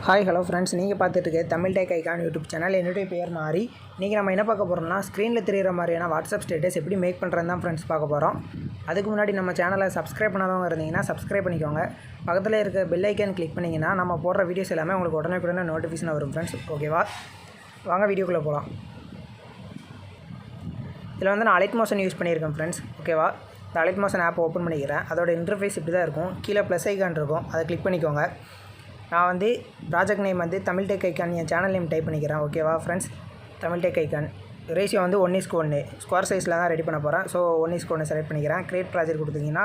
Hi hello friends, நீங்கள் பார்த்துட்டு இருக்க தமிழ்டெக் ஐகான் யூடியூப் சேனல். என்னுடைய பேர் மாறி. இன்றைக்கி நம்ம என்ன பார்க்க போகிறோம்னா, ஸ்க்ரீனில் தெரிகிற மாதிரியான வாட்ஸ்அப் ஸ்டேட்டஸ் எப்படி மேக் பண்ணுறது தான் ஃப்ரெண்ட்ஸ் பார்க்க போகிறோம். அதுக்கு முன்னாடி நம்ம சேனலை சப்ஸ்கிரைப் பண்ணாதவங்க இருந்தீங்கன்னா சப்ஸ்கிரைப் பண்ணிக்கோங்க. பக்கத்தில் இருக்க பெல் ஐக்கான் கிளிக் பண்ணிங்கன்னா நம்ம போடுற வீடியோஸ் எல்லாமே உங்களுக்கு உடனே நோட்டிஃபிகேஷன் வரும் ஃப்ரெண்ட்ஸ். ஓகேவா, வாங்க வீடியோக்குள்ளே போகலாம். இதில் வந்து நான் அலைட்மோஷன் யூஸ் பண்ணியிருக்கேன் ஃப்ரெண்ட்ஸ். ஓகேவா, இந்த அலைட்மோஷன் ஆப் ஓப்பன் பண்ணிக்கிறேன். அதோட இன்டர்ஃபேஸ் இப்படி தான் இருக்கும். கீழே ப்ளஸ் ஐக்கான் இருக்கும், அதை கிளிக் பண்ணிக்கோங்க. நான் வந்து ப்ராஜெக்ட் நேம் வந்து தமிழ்டெக் ஐகான், என் சேனல் நேம் டைப் பண்ணிக்கிறேன். ஓகேவா ஃப்ரெண்ட்ஸ், தமிழ்டெக் ஐகான். ரேஷியோ வந்து 1:1 ஸ்கொயர் சைஸில் தான் ரெடி பண்ண போகிறேன். ஸோ 1:1 செலக்ட் பண்ணிக்கிறேன். கிரியேட் ப்ராஜெக்ட் கொடுத்தீங்கன்னா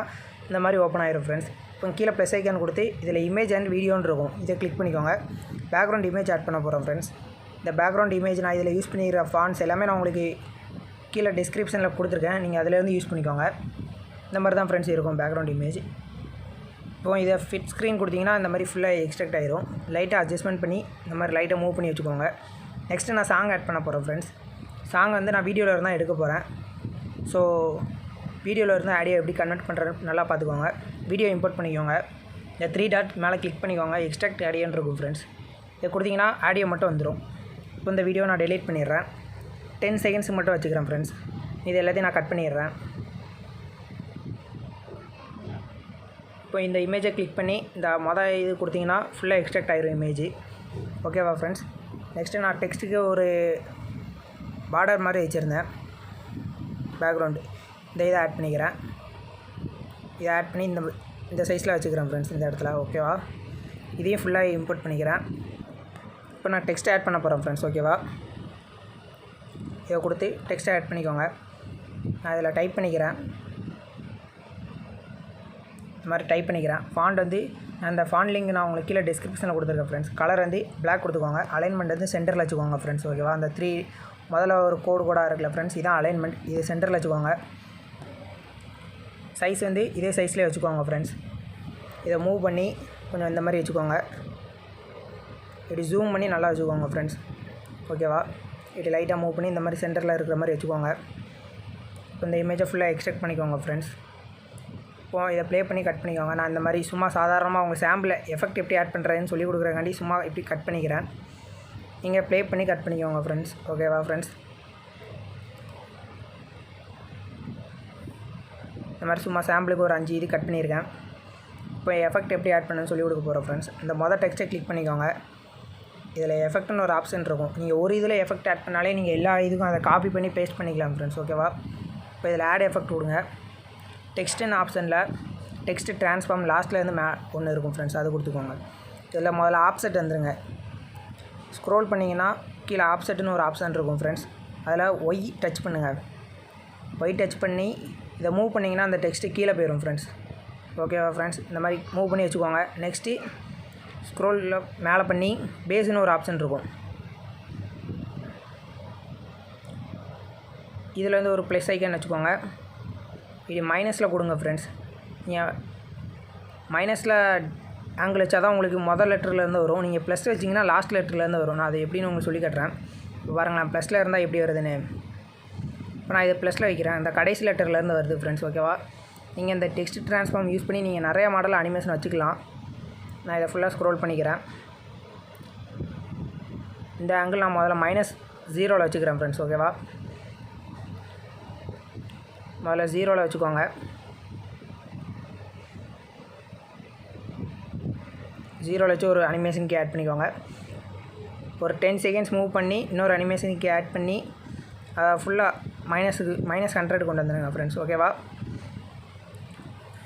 இந்த மாதிரி ஓப்பன் ஆயிரும் ஃப்ரெண்ட்ஸ். இப்போ கீழே ப்ளஸ் ஐக்கான் கொடுத்து இதில் இமேஜ் அண்ட் வீடியோன்னு இருக்கும், இதை கிளிக் பண்ணிக்கோங்க. பேக்ரவுண்ட் இமேஜ் ஆட் பண்ண போகிறோம் ஃப்ரெண்ட்ஸ். இந்த பேக்ரவுண்ட் இமேஜ் நான் இதில் யூஸ் பண்ணிக்கிற ஃபாண்ட்ஸ் எல்லாமே நான் உங்களுக்கு கீழே டிஸ்கிரிப்ஷனில் கொடுத்துருக்கேன், நீங்கள் அதில் வந்து யூஸ் பண்ணிக்கோங்க. இந்த மாதிரி தான் ஃப்ரெண்ட்ஸ் இருக்கும் பேக்ரவுண்ட் இமேஜ். இப்போ இதை ஃபிட் ஸ்க்ரீன் கொடுத்தீங்கன்னா இந்த மாதிரி ஃபுல்லாக எக்ஸ்ட்ராக்ட் ஆயிரும். லைட்டாக அட்ஜஸ்ட்மெண்ட் பண்ணி இந்த மாதிரி லைட்டை மூவ் பண்ணி வச்சுக்கோங்க. நெக்ஸ்ட்டு நான் சாங் ஆட் பண்ண போகிறேன் ஃப்ரெண்ட்ஸ். சாங் வந்து நான் வீடியோவில் இருந்தால் எடுக்க போகிறேன். ஸோ வீடியோவில் இருந்து ஆடியோ எப்படி கன்வெர்ட் பண்ணுறேன்னு நல்லா பார்த்துக்கோங்க. வீடியோ இம்போர்ட் பண்ணிக்கோங்க. இந்த 3 டாட் மேலே கிளிக் பண்ணிக்கோங்க. எக்ஸ்ட்ராக்ட் ஆடியோன்னு இருக்கும் ஃப்ரெண்ட்ஸ். இதை கொடுத்தீங்கன்னா ஆடியோ மட்டும் வந்துடும். இப்போ இந்த வீடியோ நான் டெலீட் பண்ணிடுறேன். 10 செகண்ட்ஸுக்கு மட்டும் வச்சுக்கிறேன் ஃப்ரெண்ட்ஸ். இது எல்லாத்தையும் நான் கட் பண்ணிடுறேன். இப்போ இந்த இமேஜை கிளிக் பண்ணி இந்த இது கொடுத்தீங்கன்னா ஃபுல்லாக எக்ஸ்ட்ராக்ட் ஆகிரும் இமேஜ். ஓகேவா ஃப்ரெண்ட்ஸ். நெக்ஸ்ட்டு நான் டெக்ஸ்ட்டுக்கு ஒரு பார்டர் மாதிரி வச்சுருந்தேன் பேக்ரவுண்டு. இதை ஆட் பண்ணிக்கிறேன். இதை ஆட் பண்ணி இந்த சைஸில் வச்சுக்கிறேன் ஃப்ரெண்ட்ஸ், இந்த இடத்துல. ஓகேவா, இதையும் ஃபுல்லாக இம்போர்ட் பண்ணிக்கிறேன். இப்போ நான் டெக்ஸ்ட் ஆட் பண்ண போகிறேன் ஃப்ரெண்ட்ஸ். ஓகேவா, இதை கொடுத்து டெக்ஸ்ட்டை ஆட் பண்ணிக்கோங்க. நான் இதில் டைப் பண்ணிக்கிறேன். இந்த மாதிரி டைப் பண்ணிக்கிறேன். ஃபாண்ட் வந்து அந்த ஃபாண்ட் லிங்க் நான் உங்களுக்கு கீழே டிஸ்கிரிப்ஷனில் கொடுத்துருக்கேன் ஃப்ரெண்ட்ஸ். கலர் வந்து பிளாக் கொடுத்துக்கோங்க. அலைன்மெண்ட் வந்து சென்டரில் வச்சுக்கோங்க ஃப்ரெண்ட்ஸ். ஓகேவா, அந்த 3 முதல்ல ஒரு கோடாக இருக்குல்ல ஃப்ரெண்ட்ஸ், இதான் அலைன்மெண்ட். இது சென்டரில் வச்சுக்கோங்க. சைஸ் வந்து இதே சைஸ்லேயே வச்சுக்கோங்க ஃப்ரெண்ட்ஸ். இதை மூவ் பண்ணி கொஞ்சம் இந்த மாதிரி வச்சுக்கோங்க. இப்படி ஜூம் பண்ணி நல்லா வச்சுக்கோங்க ஃப்ரெண்ட்ஸ். ஓகேவா, இப்படி லைட்டாக மூவ் பண்ணி இந்த மாதிரி சென்டரில் இருக்கிற மாதிரி வச்சுக்கோங்க. இப்போ இந்த இமேஜை ஃபுல்லாக எக்ஸ்ட்ராக்ட் பண்ணிக்கோங்க ஃப்ரெண்ட்ஸ். இப்போது இதை ப்ளே பண்ணி கட் பண்ணிக்கோங்க. நான் இந்த மாதிரி சும்மா சாதாரணமாக உங்கள் சாம்பிள் எஃபெக்ட் எப்படி ஆட் பண்ணுறதுன்னு சொல்லி கொடுக்குறக்காண்டி சும்மா இப்படி கட் பண்ணிக்கிறேன். நீங்கள் ப்ளே பண்ணி கட் பண்ணிக்கோங்க ஃப்ரெண்ட்ஸ். ஓகேவா ஃப்ரெண்ட்ஸ், இந்த மாதிரி சும்மா சாம்பிளுக்கு ஒரு 5 இது கட் பண்ணியிருக்கேன். இப்போ எஃபெக்ட் எப்படி ஆட் பண்ணுன்னு சொல்லி கொடுக்க போகிறோம் ஃப்ரெண்ட்ஸ். இந்த டெக்ஸ்ட்டை கிளிக் பண்ணிக்கோங்க. இதில் எஃபெக்ட்னு ஒரு ஆப்ஷன் இருக்கும். நீங்கள் ஒரு இதில் எஃபெக்ட் ஆட் பண்ணாலே நீங்கள் எல்லா இதுக்கும் அதை காப்பி பண்ணி பேஸ்ட் பண்ணிக்கலாம் ஃப்ரெண்ட்ஸ். ஓகேவா, இப்போ இதில் ஆட் எஃபெக்ட் கொடுங்க. டெக்ஸ்ட்டுன்னு ஆப்ஷனில் டெக்ஸ்ட்டு ட்ரான்ஸ்ஃபார்ம் லாஸ்ட்டில் இருந்து ஒன்று இருக்கும் ஃப்ரெண்ட்ஸ், அது கொடுத்துக்கோங்க. இதில் முதல்ல ஆப்செட் வந்துடுங்க. ஸ்க்ரோல் பண்ணிங்கன்னா கீழே ஆப்செட்டுன்னு ஒரு ஆப்ஷன் இருக்கும் ஃப்ரெண்ட்ஸ். அதில் ஒய் டச் பண்ணுங்கள். ஒய் டச் பண்ணி இதை மூவ் பண்ணிங்கன்னா அந்த டெக்ஸ்ட்டு கீழே போயிடும் ஃப்ரெண்ட்ஸ். ஓகேவா ஃப்ரெண்ட்ஸ், இந்த மாதிரி மூவ் பண்ணி வச்சுக்கோங்க. நெக்ஸ்ட்டு ஸ்க்ரோலில் மேலே பண்ணி பேஸுன்னு ஒரு ஆப்ஷன் இருக்கும். இதில் வந்து ஒரு ப்ளஸ் ஐக்கான் வச்சுக்கோங்க. இது மைனஸில் கொடுங்க ஃப்ரெண்ட்ஸ். நீங்கள் மைனஸில் ஆங்கிள் வச்சா தான் உங்களுக்கு முதல் லெட்டர்லேருந்து வரும். நீங்கள் ப்ளஸ் வச்சிங்கன்னா லாஸ்ட் லெட்டர்லேருந்து வரும். நான் அது எப்படின்னு உங்களுக்கு சொல்லி காட்டுறேன். இப்போ பாருங்கள், நான் ப்ளஸில் இருந்தால் எப்படி வருதுன்னு. இப்போ நான் இதை ப்ளஸில் வைக்கிறேன். இந்த கடைசி லெட்டர்லேருந்து வருது ஃப்ரெண்ட்ஸ். ஓகேவா, நீங்கள் இந்த டெக்ஸ்ட் ட்ரான்ஸ்ஃபார்ம் யூஸ் பண்ணி நீங்கள் நிறையா மாடல் அனிமேஷன் வச்சுக்கலாம். நான் இதை ஃபுல்லாக ஸ்க்ரோல் பண்ணிக்கிறேன். இந்த ஆங்கிள் நான் முதல்ல -0 வச்சுக்கிறேன் ஃப்ரெண்ட்ஸ். ஓகேவா, முதல்ல 0 வச்சுக்கோங்க. 0 வச்சு ஒரு அனிமேஷனுக்கு ஆட் பண்ணிக்கோங்க. ஒரு 10 செகண்ட்ஸ் மூவ் பண்ணி இன்னொரு அனிமேஷனுக்கு ஆட் பண்ணி அதை ஃபுல்லாக -100 கொண்டு வந்துடுங்க ஃப்ரெண்ட்ஸ். ஓகேவா,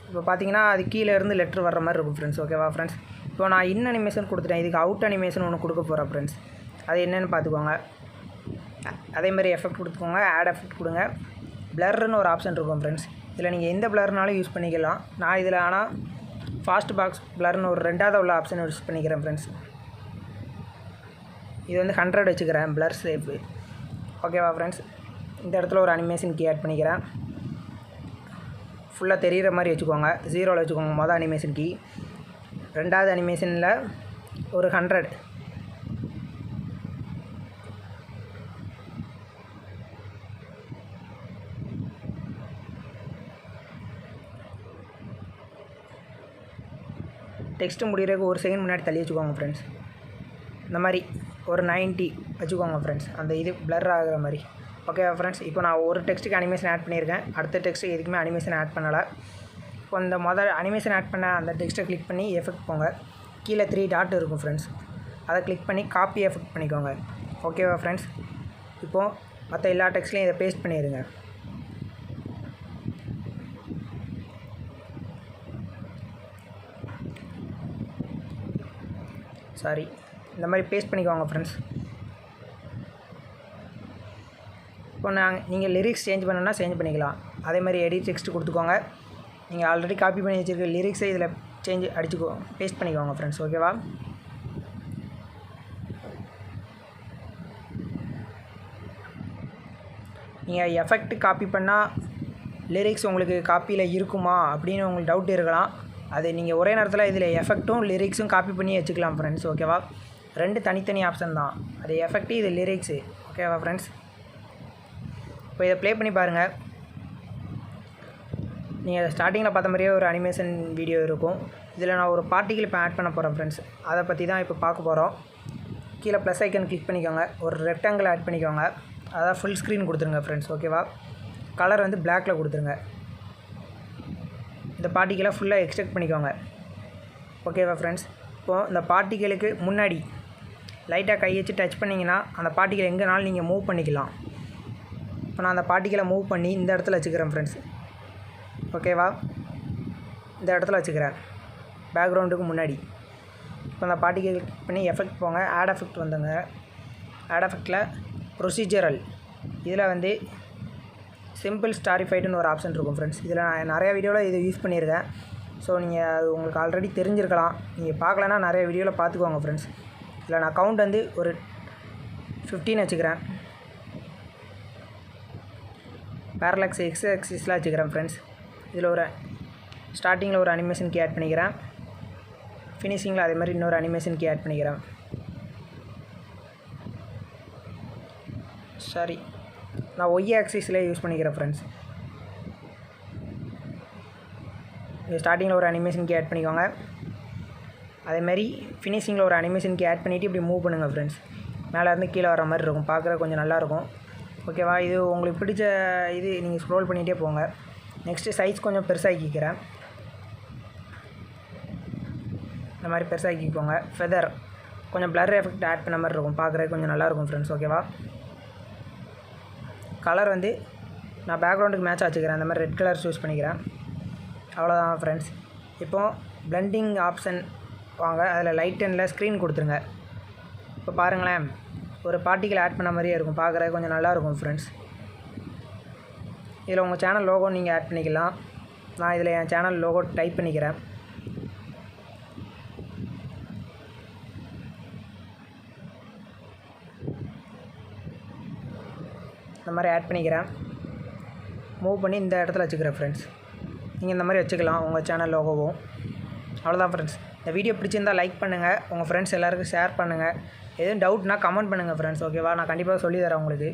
இப்போ பார்த்தீங்கன்னா அது கீழே இருந்து லெட்ரு வர்ற மாதிரி இருக்கும் ஃப்ரெண்ட்ஸ். ஓகேவா ஃப்ரெண்ட்ஸ், இப்போ நான் இன் அனிமேஷன் கொடுத்துட்டேன். இதுக்கு அவுட் அனிமேஷன் ஒன்று கொடுக்க போகிறேன் ஃப்ரெண்ட்ஸ். அது என்னென்னு பார்த்துக்கோங்க. அதேமாதிரி எஃபெக்ட் கொடுத்துக்கோங்க. ஆட் எஃபெக்ட் கொடுங்க. பிளர்னு ஒரு ஆப்ஷன் இருக்கும் ஃப்ரெண்ட்ஸ். இதில் நீங்கள் எந்த பிளர்னாலும் யூஸ் பண்ணிக்கலாம். நான் இதில் ஆனால் ஃபாஸ்ட் பாக்ஸ் பிளர்னு ஒரு 2வது உள்ள ஆப்ஷன் யூஸ் பண்ணிக்கிறேன் ஃப்ரெண்ட்ஸ். இது வந்து 100 வச்சுக்கிறேன் பிளர் ஷேப்பு. ஓகேவா ஃப்ரெண்ட்ஸ், இந்த இடத்துல ஒரு அனிமேஷன் கீ ஆட் பண்ணிக்கிறேன். ஃபுல்லாக தெரிகிற மாதிரி வச்சுக்கோங்க. 0 வச்சுக்கோங்க மொதல் அனிமேஷன் கீ. 2வது அனிமேஷனில் ஒரு 100. டெக்ஸ்ட்டு முடிகிறதுக்கு ஒரு செகண்ட் முன்னாடி தள்ளி வச்சுக்கோங்க ஃப்ரெண்ட்ஸ். இந்த மாதிரி ஒரு 90 வச்சுக்கோங்க ஃப்ரெண்ட்ஸ், அந்த இது பிளர் ஆகிற மாதிரி. ஓகேவா ஃப்ரெண்ட்ஸ்? இப்போ நான் ஒரு டெக்ஸ்ட்டுக்கு அனிமேஷன் ஆட் பண்ணியிருக்கேன், அடுத்த டெக்ஸ்ட்டுக்கு எதுக்குமே அனிமேஷன் ஆட் பண்ணலை. இப்போ இந்த அனிமேஷன் ஆட் பண்ண அந்த டெக்ஸ்ட்டை கிளிக் பண்ணி எஃபெக்ட் போங்க. கீழே 3 டாட் இருக்கும் ஃப்ரெண்ட்ஸ், அதை கிளிக் பண்ணி காப்பி எஃபெக்ட் பண்ணிக்கோங்க. ஓகேவா ஃப்ரெண்ட்ஸ்? இப்போது மற்ற எல்லா டெக்ஸ்ட்லையும் இதை பேஸ்ட் பண்ணிடுங்க. சாரி, இந்த மாதிரி பேஸ்ட் பண்ணிக்கோங்க ஃப்ரெண்ட்ஸ். இப்போ நீங்கள் லிரிக்ஸ் சேஞ்ச் பண்ணணுன்னா சேஞ்ச் பண்ணிக்கலாம். அதே மாதிரி எடிட் டெக்ஸ்ட் கொடுத்துக்கோங்க. நீங்கள் ஆல்ரெடி காப்பி பண்ணி வச்சுருக்க லிரிக்ஸை இதில் பேஸ்ட் பண்ணிக்கோங்க ஃப்ரெண்ட்ஸ். ஓகேவா? நீங்கள் எஃபெக்ட் காப்பி பண்ணால் லிரிக்ஸ் உங்களுக்கு காப்பியில் இருக்குமா அப்படின்னு உங்களுக்கு டவுட் இருக்கலாம். அது நீங்கள் ஒரே நேரத்தில் இதில் எஃபெக்ட்டும் லிரிக்ஸும் காப்பி பண்ணி வச்சுக்கலாம் ஃப்ரெண்ட்ஸ். ஓகேவா? 2 தனித்தனி ஆப்ஷன் தான், அது எஃபெக்ட்டு, இது லிரிக்ஸு. ஓகேவா ஃப்ரெண்ட்ஸ்? இப்போ இதை ப்ளே பண்ணி பாருங்கள். நீங்கள் ஸ்டார்டிங்கில் பார்த்த மாதிரியே ஒரு அனிமேஷன் வீடியோ இருக்கும். இதில் நான் ஒரு பார்ட்டிகிள் இப்போ ஆட் பண்ண போகிறேன் ஃப்ரெண்ட்ஸ், அதை பற்றி தான் இப்போ பார்க்க போகிறோம். கீழே ப்ளஸ் ஐக்கன் கிளிக் பண்ணிக்கோங்க, ஒரு ரெக்டாங்கிள் ஆட் பண்ணிக்கோங்க, அதான் ஃபுல் ஸ்க்ரீன் கொடுத்துருங்க ஃப்ரெண்ட்ஸ். ஓகேவா? கலர் வந்து பிளாக்கில் கொடுத்துருங்க. இந்த பார்ட்டிகளை ஃபுல்லாக எக்ஸ்ட்ராக்ட் பண்ணிக்கோங்க. ஓகேவா ஃப்ரெண்ட்ஸ்? இப்போது இந்த பார்ட்டிகளுக்கு முன்னாடி லைட்டாக கை வச்சு டச் பண்ணிங்கன்னா அந்த பார்ட்டிகளை எங்கேனாலும் நீங்கள் மூவ் பண்ணிக்கலாம். இப்போ நான் அந்த பார்ட்டிகளை மூவ் பண்ணி இந்த இடத்துல வச்சுக்கிறேன் ஃப்ரெண்ட்ஸ். ஓகேவா? இந்த இடத்துல வச்சுக்கிறேன் பேக்ரவுண்டுக்கு முன்னாடி. இப்போ அந்த பார்ட்டிகள் கிளிக் பண்ணி எஃபெக்ட் போங்க, ஆட் எஃபெக்ட் வந்துங்க. ஆட் எஃபெக்டில் ப்ரொசீஜரல், இதில் வந்து சிம்பிள் ஸ்டாரிஃபைடுன்னு ஒரு ஆப்ஷன் இருக்கும் ஃப்ரெண்ட்ஸ். இதில் நான் நிறையா வீடியோவில் இதை யூஸ் பண்ணியிருக்கேன். ஸோ நீங்கள் அது உங்களுக்கு ஆல்ரெடி தெரிஞ்சிருக்கலாம். நீங்கள் பார்க்கலன்னா நிறைய வீடியோவில் பார்த்துக்கோங்க ஃப்ரெண்ட்ஸ். இதில் நான் கவுண்ட் வந்து ஒரு 15 வச்சுக்கிறேன். பேரலாக்ஸ் எக்ஸ் ஆக்சிஸில் வச்சுக்கிறேன் ஃப்ரெண்ட்ஸ். இதில் ஒரு ஸ்டார்டிங்கில் ஒரு அனிமேஷன் கீ ஆட் பண்ணிக்கிறேன், ஃபினிஷிங்கில் அதே மாதிரி இன்னொரு அனிமேஷன் கீ ஆட் பண்ணிக்கிறேன். சாரி, நான் ஒய் ஆக்சிஸில் யூஸ் பண்ணிக்கிறேன் ஃப்ரெண்ட்ஸ். ஸ்டார்டிங்கில் ஒரு அனிமேஷன் கீ ஆட் பண்ணிக்கோங்க, அதேமாதிரி ஃபினிஷிங்கில் ஒரு அனிமேஷன் கீ ஆட் பண்ணிவிட்டு இப்படி மூவ் பண்ணுங்கள் ஃப்ரெண்ட்ஸ். மேலே இருந்து கீழே வர மாதிரி இருக்கும், பார்க்குற கொஞ்சம் நல்லாயிருக்கும். ஓகேவா? இது உங்களுக்கு பிடிச்ச இது நீங்கள் ஸ்க்ரோல் பண்ணிகிட்டே போங்க. நெக்ஸ்ட்டு சைஸ் கொஞ்சம் பெருசாகிக்கிறேன், இந்த மாதிரி பெருசாகிக்கோங்க. ஃபெதர் கொஞ்சம் பிளர் எஃபெக்ட் ஆட் பண்ண மாதிரி இருக்கும், பார்க்குறது கொஞ்சம் நல்லாயிருக்கும் ஃப்ரெண்ட்ஸ். ஓகேவா? கலர் வந்து நான் பேக்ரவுண்டுக்கு மேட்ச் வச்சுக்கிறேன், அந்த மாதிரி ரெட் கலர் சூஸ் பண்ணிக்கிறேன். அவ்வளோதான் ஃப்ரெண்ட்ஸ். இப்போது பிளெண்டிங் ஆப்ஷன் வாங்க, அதில் லைட் அண்டில் ஸ்க்ரீன் கொடுத்துருங்க. இப்போ பாருங்களேன், ஒரு பார்ட்டிகள் ஆட் பண்ண மாதிரியே இருக்கும், பார்க்குறது கொஞ்சம் நல்லாயிருக்கும் ஃப்ரெண்ட்ஸ். இதில் உங்கள் சேனல் லோகோ நீங்கள் ஆட் பண்ணிக்கலாம். நான் இதில் என் சேனல் லோகோ டைப் பண்ணிக்கிறேன். இந்த மாதிரி ஆட் பண்ணிக்கிறேன், மூவ் பண்ணி இந்த இடத்துல வச்சுக்கிறேன் ஃப்ரெண்ட்ஸ். நீங்கள் இந்த மாதிரி வச்சுக்கலாம் உங்கள் சேனல் லோகோவும். அவ்வளோதான் ஃப்ரெண்ட்ஸ். இந்த வீடியோ பிடிச்சிருந்தால் லைக் பண்ணுங்கள், உங்கள் ஃப்ரெண்ட்ஸ் எல்லாருக்கும் ஷேர் பண்ணுங்கள். எதுவும் டவுட்னா கமெண்ட் பண்ணுங்கள் ஃப்ரெண்ட்ஸ். ஓகேவா? நான் கண்டிப்பாக சொல்லி தரேன் உங்களுக்கு.